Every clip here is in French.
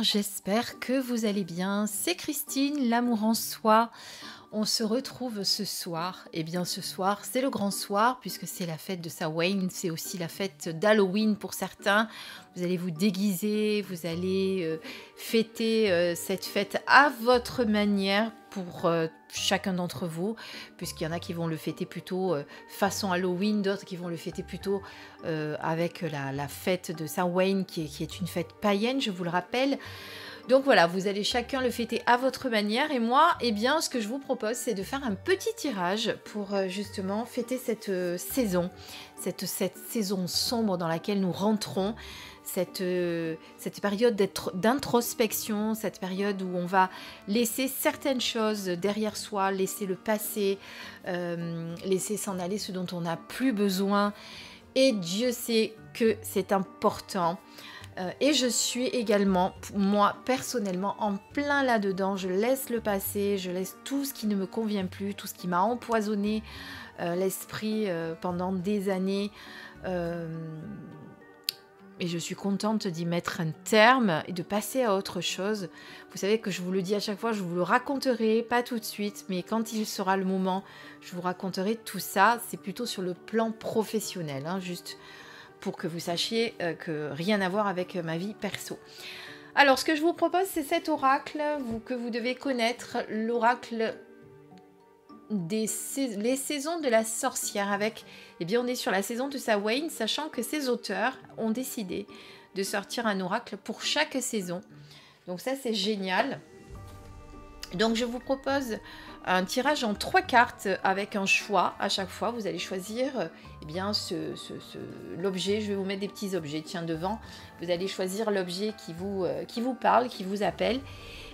j'espère que vous allez bien. C'est Christine, l'amour en soi. On se retrouve ce soir. Et bien ce soir, c'est le grand soir puisque c'est la fête de Samhain. C'est aussi la fête d'Halloween pour certains. Vous allez vous déguiser, vous allez fêter cette fête à votre manière pour chacun d'entre vous, puisqu'il y en a qui vont le fêter plutôt façon Halloween, d'autres qui vont le fêter plutôt avec la fête de Samhain qui est une fête païenne, je vous le rappelle. Donc voilà, vous allez chacun le fêter à votre manière. Et moi, eh bien, ce que je vous propose, c'est de faire un petit tirage pour justement fêter cette saison, cette saison sombre dans laquelle nous rentrons, cette période d'introspection, cette période où on va laisser certaines choses derrière soi, laisser le passé, laisser s'en aller ce dont on n'a plus besoin. Et Dieu sait que c'est important. Et je suis également, moi personnellement, en plein là-dedans. Je laisse le passé, je laisse tout ce qui ne me convient plus, tout ce qui m'a empoisonné l'esprit pendant des années. Et je suis contente d'y mettre un terme et de passer à autre chose. Vous savez que je vous le dis à chaque fois, je vous le raconterai, pas tout de suite, mais quand il sera le moment, je vous raconterai tout ça. C'est plutôt sur le plan professionnel, hein, juste pour que vous sachiez que rien à voir avec ma vie perso. Alors, ce que je vous propose, c'est cet oracle que vous devez connaître, l'oracle les saisons de la sorcière. Avec, eh bien, on est sur la saison de Samhain, sachant que ces auteurs ont décidé de sortir un oracle pour chaque saison. Donc ça, c'est génial. Donc, je vous propose un tirage en 3 cartes avec un choix à chaque fois. Vous allez choisir eh bien, l'objet. Je vais vous mettre des petits objets, tiens, devant. Vous allez choisir l'objet qui vous parle, qui vous appelle.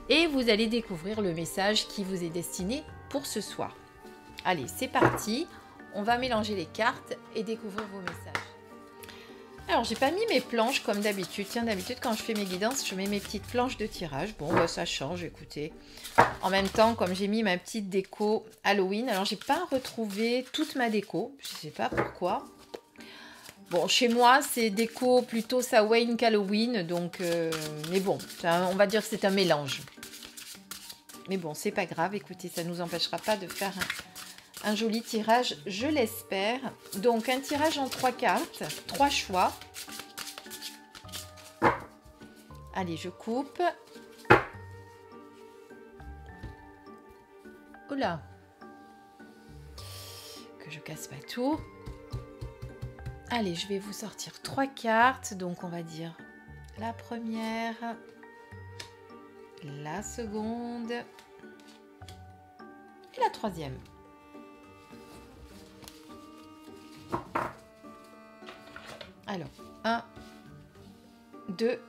Et vous allez découvrir le message qui vous est destiné pour ce soir. Allez, c'est parti. On va mélanger les cartes et découvrir vos messages. Alors, j'ai pas mis mes planches comme d'habitude. Tiens, d'habitude, quand je fais mes guidances, je mets mes petites planches de tirage. Bon, bah, ça change, écoutez. En même temps, comme j'ai mis ma petite déco Halloween, alors j'ai pas retrouvé toute ma déco. Je sais pas pourquoi. Bon, chez moi, c'est déco plutôt Samhain qu'Halloween. Donc, mais bon, on va dire que c'est un mélange. Mais bon, c'est pas grave. Écoutez, ça ne nous empêchera pas de faire un joli tirage, je l'espère. Donc, un tirage en 3 cartes, 3 choix. Allez, je coupe. Oula, que je casse pas tout. Allez, je vais vous sortir 3 cartes. Donc, on va dire la première, la seconde et la troisième. Alors, 1, 2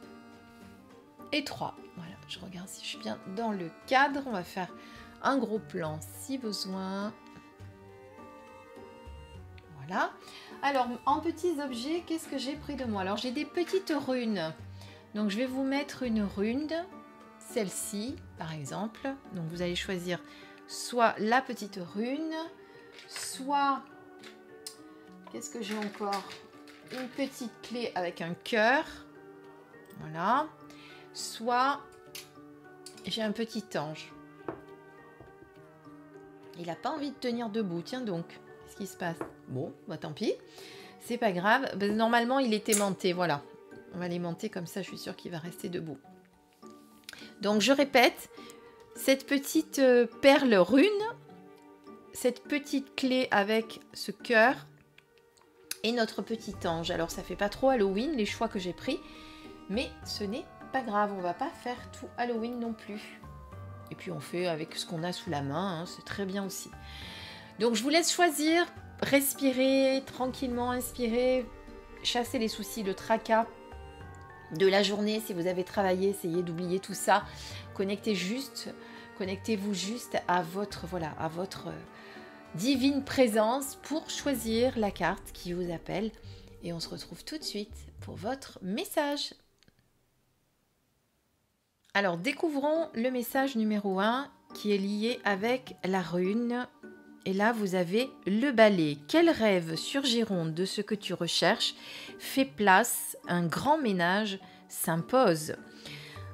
et 3. Voilà, je regarde si je suis bien dans le cadre. On va faire un gros plan si besoin. Voilà. Alors, en petits objets, qu'est-ce que j'ai pris de moi? Alors, j'ai des petites runes. Donc, je vais vous mettre une rune, celle-ci, par exemple. Donc, vous allez choisir soit la petite rune, soit... Qu'est-ce que j'ai encore? Une petite clé avec un cœur. Voilà. Soit j'ai un petit ange. Il n'a pas envie de tenir debout. Tiens donc, qu'est-ce qui se passe? Bon, bah tant pis. C'est pas grave. Ben, normalement, il est aimanté. Voilà. On va l'aimanter comme ça, je suis sûre qu'il va rester debout. Donc, je répète, cette petite perle rune, cette petite clé avec ce cœur, et notre petit ange. Alors, ça fait pas trop Halloween, les choix que j'ai pris. Mais ce n'est pas grave, on va pas faire tout Halloween non plus. Et puis, on fait avec ce qu'on a sous la main, hein, c'est très bien aussi. Donc, je vous laisse choisir. Respirez tranquillement, inspirez. Chassez les soucis, le tracas de la journée. Si vous avez travaillé, essayez d'oublier tout ça. Connectez-vous juste à votre, voilà, à votre... divine présence pour choisir la carte qui vous appelle. Et on se retrouve tout de suite pour votre message. Alors, découvrons le message numéro 1 qui est lié avec la rune. Et là, vous avez le balai. Quels rêves surgiront de ce que tu recherches? Fais place, un grand ménage s'impose.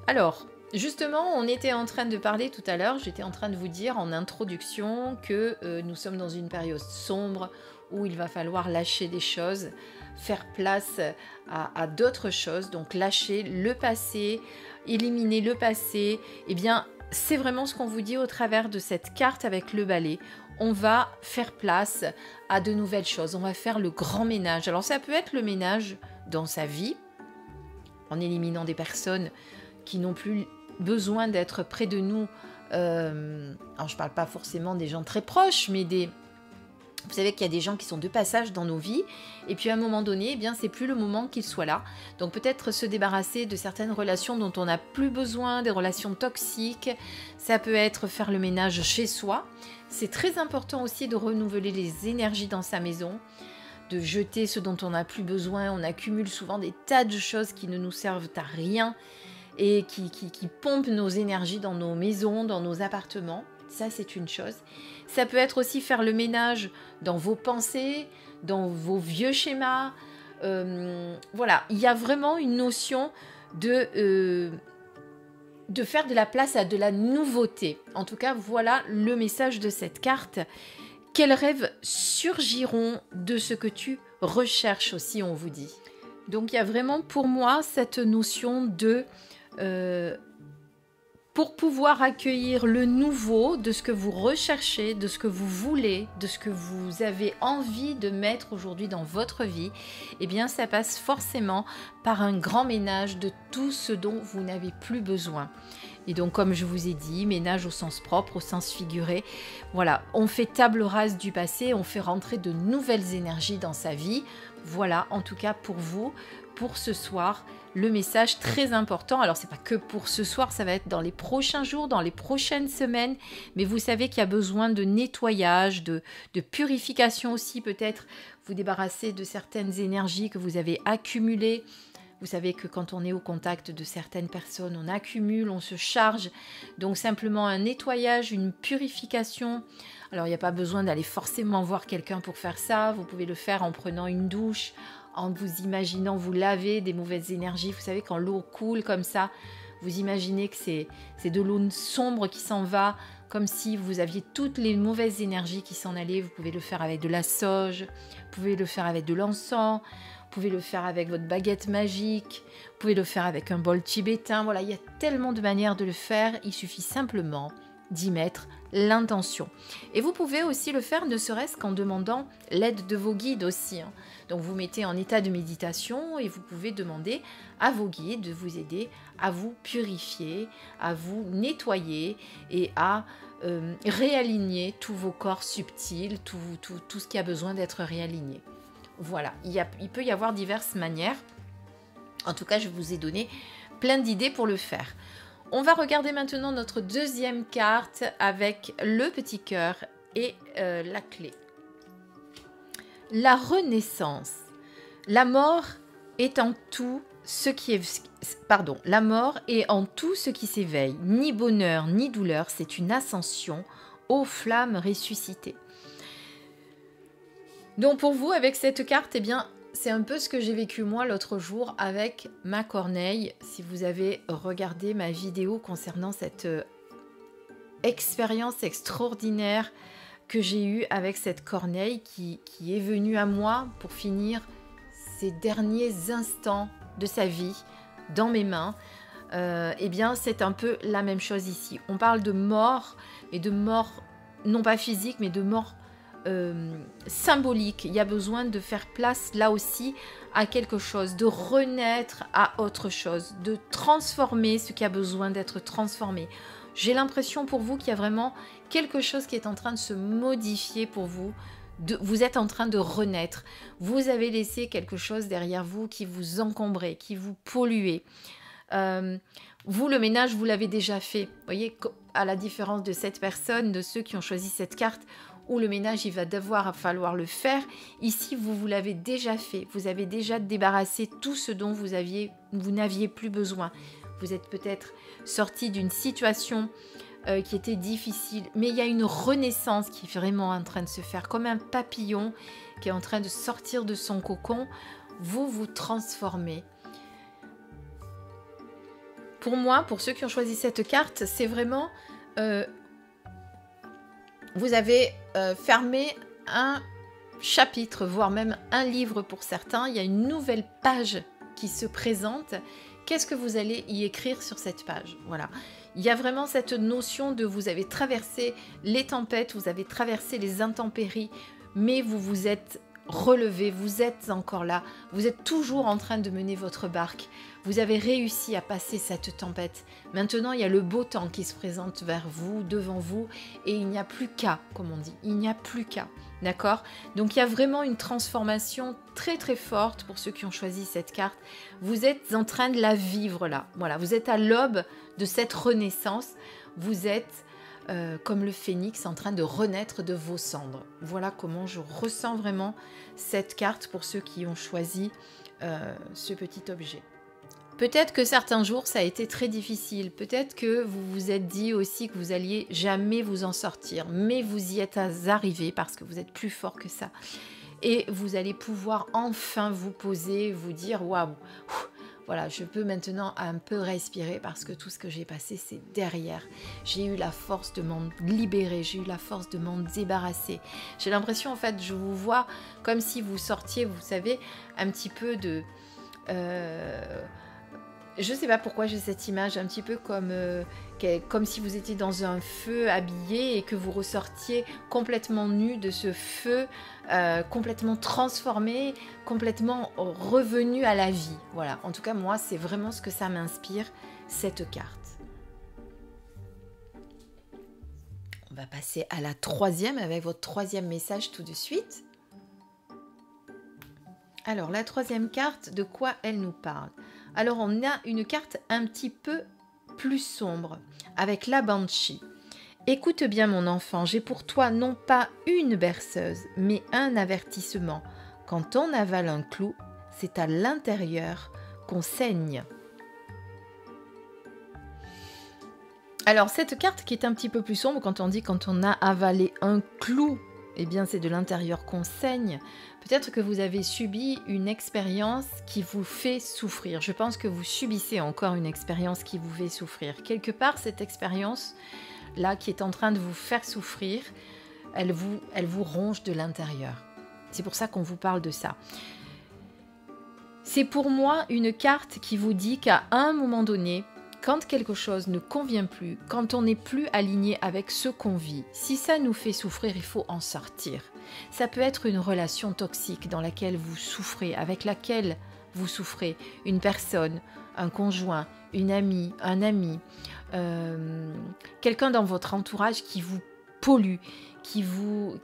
Alors, justement, on était en train de parler tout à l'heure, j'étais en train de vous dire en introduction que nous sommes dans une période sombre où il va falloir lâcher des choses, faire place à d'autres choses, donc lâcher le passé, éliminer le passé. Eh bien, c'est vraiment ce qu'on vous dit au travers de cette carte avec le balai. On va faire place à de nouvelles choses, on va faire le grand ménage. Alors ça peut être le ménage dans sa vie, en éliminant des personnes qui n'ont plus besoin d'être près de nous. Alors je ne parle pas forcément des gens très proches, mais vous savez qu'il y a des gens qui sont de passage dans nos vies, et puis à un moment donné, eh bien, c'est plus le moment qu'ils soient là. Donc peut-être se débarrasser de certaines relations dont on n'a plus besoin, des relations toxiques. Ça peut être faire le ménage chez soi. C'est très important aussi de renouveler les énergies dans sa maison, de jeter ce dont on n'a plus besoin. On accumule souvent des tas de choses qui ne nous servent à rien et qui pompent nos énergies dans nos maisons, dans nos appartements. Ça, c'est une chose. Ça peut être aussi faire le ménage dans vos pensées, dans vos vieux schémas. Voilà, il y a vraiment une notion de faire de la place à de la nouveauté. En tout cas, voilà le message de cette carte. Quels rêves surgiront de ce que tu recherches aussi, on vous dit. Donc, il y a vraiment pour moi cette notion de... pour pouvoir accueillir le nouveau de ce que vous recherchez, de ce que vous voulez, de ce que vous avez envie de mettre aujourd'hui dans votre vie, eh bien ça passe forcément par un grand ménage de tout ce dont vous n'avez plus besoin. Et donc comme je vous ai dit, ménage au sens propre, au sens figuré, voilà, on fait table rase du passé, on fait rentrer de nouvelles énergies dans sa vie. Voilà, en tout cas pour vous, pour ce soir, le message très important. Alors c'est pas que pour ce soir, ça va être dans les prochains jours, dans les prochaines semaines, mais vous savez qu'il y a besoin de nettoyage, de purification aussi, peut-être vous débarrasser de certaines énergies que vous avez accumulées. Vous savez que quand on est au contact de certaines personnes, on accumule, on se charge. Donc simplement un nettoyage, une purification. Alors il n'y a pas besoin d'aller forcément voir quelqu'un pour faire ça. Vous pouvez le faire en prenant une douche, en vous imaginant vous laver des mauvaises énergies. Vous savez, quand l'eau coule comme ça, vous imaginez que c'est de l'eau sombre qui s'en va, comme si vous aviez toutes les mauvaises énergies qui s'en allaient. Vous pouvez le faire avec de la sauge, vous pouvez le faire avec de l'encens, vous pouvez le faire avec votre baguette magique, vous pouvez le faire avec un bol tibétain. Voilà, il y a tellement de manières de le faire, il suffit simplement d'y mettre l'intention. Et vous pouvez aussi le faire ne serait-ce qu'en demandant l'aide de vos guides aussi. Donc vous mettez en état de méditation et vous pouvez demander à vos guides de vous aider à vous purifier, à vous nettoyer et à réaligner tous vos corps subtils, tout ce qui a besoin d'être réaligné. Voilà, il peut y avoir diverses manières. En tout cas, je vous ai donné plein d'idées pour le faire. On va regarder maintenant notre deuxième carte avec le petit cœur et la clé. La renaissance. La mort est en tout ce qui est... Pardon, la mort est en tout ce qui s'éveille. Ni bonheur, ni douleur, c'est une ascension aux flammes ressuscitées. Donc pour vous, avec cette carte, eh bien, c'est un peu ce que j'ai vécu moi l'autre jour avec ma corneille. Si vous avez regardé ma vidéo concernant cette expérience extraordinaire que j'ai eue avec cette corneille qui est venue à moi pour finir ces derniers instants de sa vie dans mes mains, eh bien c'est un peu la même chose ici. On parle de mort, et de mort non pas physique, mais de mort symbolique. Il y a besoin de faire place là aussi à quelque chose, de renaître à autre chose, de transformer ce qui a besoin d'être transformé. J'ai l'impression pour vous qu'il y a vraiment quelque chose qui est en train de se modifier pour vous. Vous êtes en train de renaître. Vous avez laissé quelque chose derrière vous qui vous encombrait, qui vous polluait. Vous, le ménage, vous l'avez déjà fait. Vous voyez, à la différence de cette personne, de ceux qui ont choisi cette carte, où le ménage, il va falloir le faire. Ici, vous l'avez déjà fait. Vous avez déjà débarrassé tout ce dont vous n'aviez plus besoin. Vous êtes peut-être sorti d'une situation qui était difficile, mais il y a une renaissance qui est vraiment en train de se faire, comme un papillon qui est en train de sortir de son cocon. Vous vous transformez Pour moi, pour ceux qui ont choisi cette carte, c'est vraiment... vous avez fermé un chapitre, voire même un livre pour certains. Il y a une nouvelle page qui se présente. Qu'est-ce que vous allez y écrire sur cette page? Voilà. Il y a vraiment cette notion de vous avez traversé les tempêtes, vous avez traversé les intempéries, mais vous vous êtes relevé, vous êtes encore là, vous êtes toujours en train de mener votre barque. Vous avez réussi à passer cette tempête. Maintenant, il y a le beau temps qui se présente vers vous, devant vous, et il n'y a plus qu'à, comme on dit, il n'y a plus qu'à. D'accord? Donc il y a vraiment une transformation très très forte pour ceux qui ont choisi cette carte. Vous êtes en train de la vivre là. Voilà, vous êtes à l'aube de cette renaissance. Vous êtes comme le phénix en train de renaître de vos cendres. Voilà comment je ressens vraiment cette carte pour ceux qui ont choisi ce petit objet. Peut-être que certains jours, ça a été très difficile. Peut-être que vous vous êtes dit aussi que vous alliez jamais vous en sortir. Mais vous y êtes arrivé parce que vous êtes plus fort que ça. Et vous allez pouvoir enfin vous poser, vous dire « Waouh, voilà, je peux maintenant un peu respirer parce que tout ce que j'ai passé, c'est derrière. J'ai eu la force de m'en libérer, j'ai eu la force de m'en débarrasser. » J'ai l'impression, en fait, je vous vois comme si vous sortiez, vous savez, un petit peu de... je ne sais pas pourquoi j'ai cette image, un petit peu comme si vous étiez dans un feu habillé et que vous ressortiez complètement nu de ce feu, complètement transformé, complètement revenu à la vie. Voilà, en tout cas, moi, c'est vraiment ce que ça m'inspire, cette carte. On va passer à la troisième, avec votre troisième message tout de suite. Alors, la troisième carte, de quoi elle nous parle? Alors, on a une carte un petit peu plus sombre, avec la Banshee. Écoute bien, mon enfant, j'ai pour toi non pas une berceuse, mais un avertissement. Quand on avale un clou, c'est à l'intérieur qu'on saigne. Alors, cette carte qui est un petit peu plus sombre, quand on a avalé un clou, eh bien, c'est de l'intérieur qu'on saigne. Peut-être que vous avez subi une expérience qui vous fait souffrir. Je pense que vous subissez encore une expérience qui vous fait souffrir. Quelque part, cette expérience-là qui est en train de vous faire souffrir, elle vous ronge de l'intérieur. C'est pour ça qu'on vous parle de ça. C'est pour moi une carte qui vous dit qu'à un moment donné, quand quelque chose ne convient plus, quand on n'est plus aligné avec ce qu'on vit, si ça nous fait souffrir, il faut en sortir. Ça peut être une relation toxique dans laquelle vous souffrez, avec laquelle vous souffrez, une personne, un conjoint, une amie, un ami, quelqu'un dans votre entourage qui vous pollue, qui vous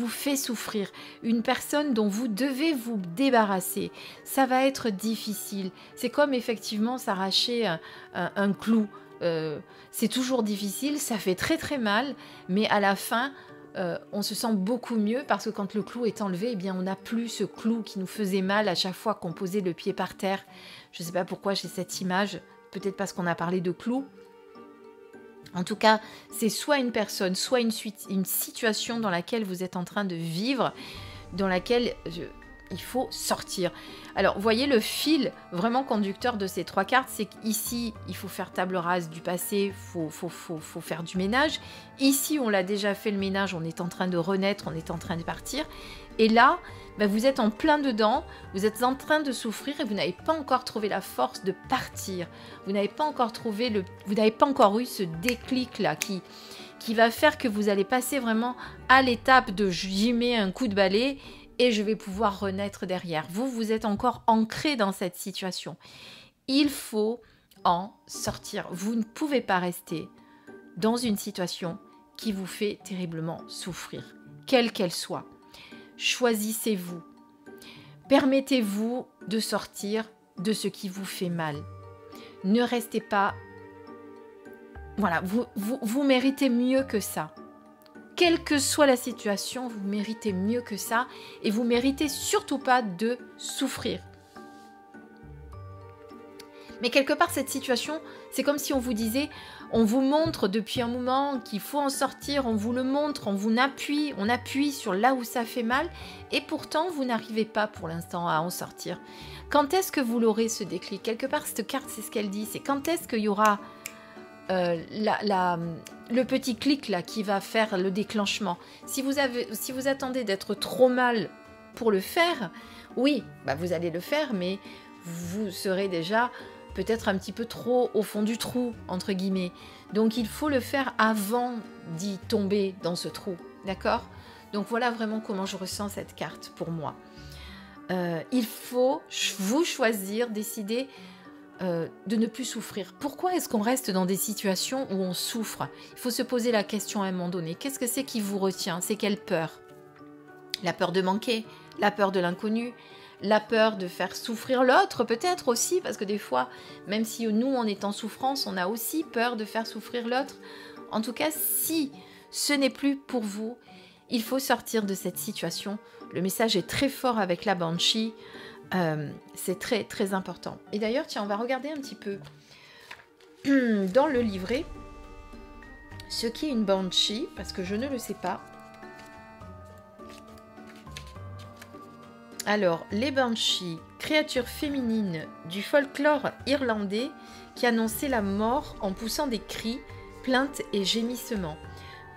fait souffrir, une personne dont vous devez vous débarrasser. Ça va être difficile. C'est comme effectivement s'arracher un clou. C'est toujours difficile, ça fait très très mal, mais à la fin, on se sent beaucoup mieux parce que quand le clou est enlevé, eh bien, on n'a plus ce clou qui nous faisait mal à chaque fois qu'on posait le pied par terre. Je ne sais pas pourquoi j'ai cette image, peut-être parce qu'on a parlé de clou. En tout cas, c'est soit une personne, soit une situation dans laquelle vous êtes en train de vivre, dans laquelle il faut sortir. Alors, vous voyez le fil vraiment conducteur de ces trois cartes, c'est qu'ici, il faut faire table rase du passé, faut faire du ménage. Ici, on l'a déjà fait le ménage, on est en train de renaître, on est en train de partir. Et là, ben, vous êtes en plein dedans, vous êtes en train de souffrir et vous n'avez pas encore trouvé la force de partir. Vous n'avez pas encore eu ce déclic-là qui va faire que vous allez passer vraiment à l'étape de j'y mets un coup de balai et je vais pouvoir renaître derrière. Vous êtes encore ancré dans cette situation. Il faut en sortir. Vous ne pouvez pas rester dans une situation qui vous fait terriblement souffrir, quelle qu'elle soit. Choisissez-vous. Permettez-vous de sortir de ce qui vous fait mal. Ne restez pas... Voilà, vous méritez mieux que ça. Quelle que soit la situation, vous méritez mieux que ça et vous méritez surtout pas de souffrir. Mais quelque part, cette situation, c'est comme si on vous disait, on vous montre depuis un moment qu'il faut en sortir, on vous le montre, on appuie sur là où ça fait mal, et pourtant, vous n'arrivez pas pour l'instant à en sortir. Quand est-ce que vous l'aurez, ce déclic? Quelque part, cette carte, c'est ce qu'elle dit, c'est quand est-ce qu'il y aura le petit clic là qui va faire le déclenchement. Si vous attendez d'être trop mal pour le faire, oui, bah vous allez le faire, mais vous serez déjà peut-être un petit peu trop au fond du trou, entre guillemets. Donc il faut le faire avant d'y tomber dans ce trou, d'accord? Donc voilà vraiment comment je ressens cette carte pour moi. Il faut vous choisir, décider de ne plus souffrir. Pourquoi est-ce qu'on reste dans des situations où on souffre? Il faut se poser la question à un moment donné. Qu'est-ce que c'est qui vous retient? C'est quelle peur? La peur de manquer, la peur de l'inconnu, la peur de faire souffrir l'autre peut-être aussi, parce que des fois, même si nous on est en souffrance, on a aussi peur de faire souffrir l'autre. En tout cas, si ce n'est plus pour vous, il faut sortir de cette situation. Le message est très fort avec la Banshee. C'est très très important. Et d'ailleurs, tiens, on va regarder un petit peu dans le livret ce qu'est une Banshee, parce que je ne le sais pas. Alors, les Banshees, créatures féminines du folklore irlandais qui annonçaient la mort en poussant des cris, plaintes et gémissements.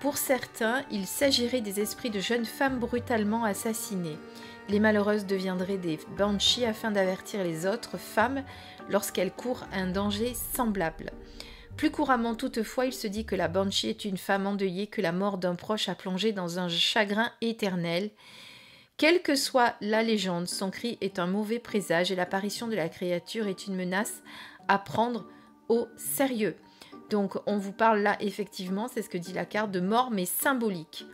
Pour certains, il s'agirait des esprits de jeunes femmes brutalement assassinées. Les malheureuses deviendraient des Banshees afin d'avertir les autres femmes lorsqu'elles courent un danger semblable. Plus couramment toutefois, il se dit que la Banshee est une femme endeuillée que la mort d'un proche a plongée dans un chagrin éternel. Quelle que soit la légende, son cri est un mauvais présage et l'apparition de la créature est une menace à prendre au sérieux. Donc on vous parle là effectivement, c'est ce que dit la carte, de mort mais symbolique.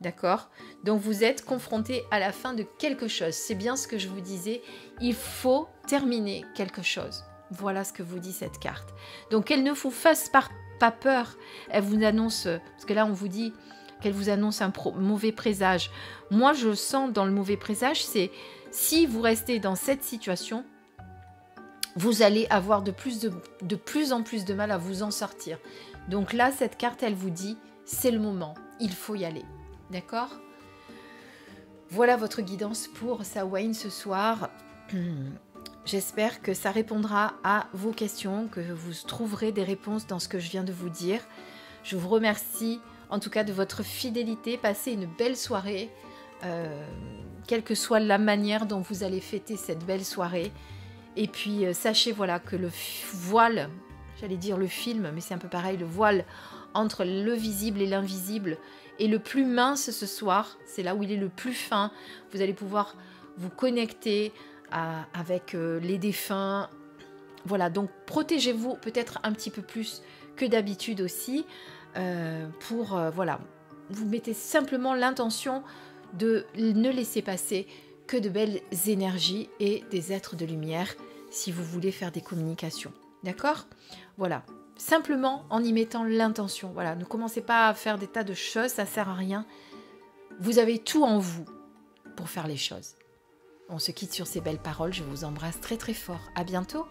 D'accord? Donc vous êtes confronté à la fin de quelque chose. C'est bien ce que je vous disais, il faut terminer quelque chose. Voilà ce que vous dit cette carte. Donc qu'elle ne vous fasse pas peur. Elle vous annonce, parce que là on vous dit qu'elle vous annonce un mauvais présage. Moi, je sens dans le mauvais présage, c'est si vous restez dans cette situation, vous allez avoir de plus en plus de mal à vous en sortir. Donc là, cette carte, elle vous dit, c'est le moment, il faut y aller. D'accord? Voilà votre guidance pour Samhain ce soir. J'espère que ça répondra à vos questions, que vous trouverez des réponses dans ce que je viens de vous dire. Je vous remercie en tout cas de votre fidélité. Passez une belle soirée, quelle que soit la manière dont vous allez fêter cette belle soirée. Et puis sachez voilà que le voile, j'allais dire le film, mais c'est un peu pareil, le voile entre le visible et l'invisible est le plus mince ce soir. C'est là où il est le plus fin. Vous allez pouvoir vous connecter avec les défunts. Voilà, donc protégez-vous peut-être un petit peu plus que d'habitude aussi. Voilà, vous mettez simplement l'intention de ne laisser passer que de belles énergies et des êtres de lumière si vous voulez faire des communications, d'accord? Voilà, simplement en y mettant l'intention. Voilà, ne commencez pas à faire des tas de choses, ça sert à rien. Vous avez tout en vous pour faire les choses. On se quitte sur ces belles paroles, je vous embrasse très très fort. À bientôt.